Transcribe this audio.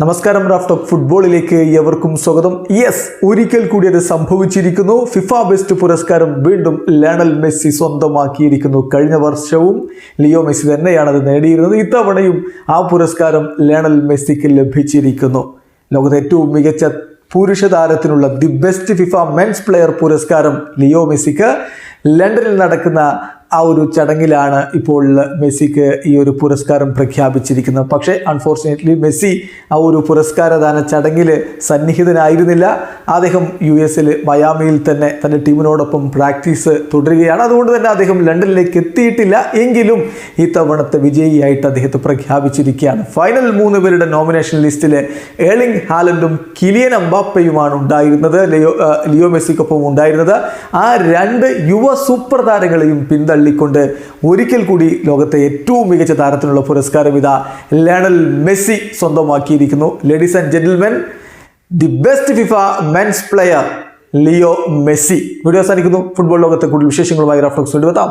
നമസ്കാരം Raf talk ഫുട്ബോളിലേക്ക് എവർക്കും സ്വാഗതം. ഒരിക്കൽ കൂടി അത് സംഭവിച്ചിരിക്കുന്നു. ഫിഫ ബെസ്റ്റ് പുരസ്കാരം വീണ്ടും ലയണൽ മെസ്സി സ്വന്തമാക്കിയിരിക്കുന്നു. കഴിഞ്ഞ വർഷവും ലിയോ മെസ്സി തന്നെയാണ് അത് നേടിയിരുന്നത്. ഇത്തവണയും ആ പുരസ്കാരം ലയണൽ മെസ്സിക്ക് ലഭിച്ചിരിക്കുന്നു. ലോകത്തെ ഏറ്റവും മികച്ച പുരുഷ താരത്തിനുള്ള the best FIFA men's player പുരസ്കാരം ലിയോ മെസ്സിക്ക് ലണ്ടനിൽ നടക്കുന്ന ആ ഒരു ചടങ്ങിലാണ് ഇപ്പോൾ മെസ്സിക്ക് ഈ ഒരു പുരസ്കാരം പ്രഖ്യാപിച്ചിരിക്കുന്നത്. പക്ഷേ അൺഫോർച്ചുനേറ്റ്ലി മെസ്സി ആ ഒരു പുരസ്കാരദാന ചടങ്ങിൽ സന്നിഹിതനായിരുന്നില്ല. അദ്ദേഹം US മയാമിയിൽ തന്നെ തൻ്റെ ടീമിനോടൊപ്പം പ്രാക്ടീസ് തുടരുകയാണ്. അതുകൊണ്ട് തന്നെ അദ്ദേഹം ലണ്ടനിലേക്ക് എത്തിയിട്ടില്ല. എങ്കിലും ഈ തവണത്തെ വിജയിയായിട്ട് അദ്ദേഹത്തെ പ്രഖ്യാപിച്ചിരിക്കുകയാണ്. ഫൈനൽ 3 പേരുടെ നോമിനേഷൻ ലിസ്റ്റിൽ ഏർലിംഗ് ഹാലൻഡും കിലിയൻ എംബാപ്പയുമാണ് ഉണ്ടായിരുന്നത്, ലിയോ മെസ്സിക്കൊപ്പം ഉണ്ടായിരുന്നത്. ആ 2 യുവ സൂപ്പർ താരങ്ങളെയും ളിക്കൊണ്ട് ഒരിക്കൽ കൂടി ലോകത്തെ ഏറ്റവും മികച്ച താരത്തിനുള്ള പുരസ്കാരം ഇതാ ലയണൽ മെസ്സി സ്വന്തമാക്കിയിരിക്കുന്നു. Ladies and gentlemen, the best FIFA men's player Leo Messi. Video അവസാനിക്കുന്നു. ഫുട്ബോൾ ലോകത്തെ കൂടുതൽ വിശേഷങ്ങളുമായി റാഫ് ടോക്സ് കൊണ്ടുവെത്താം.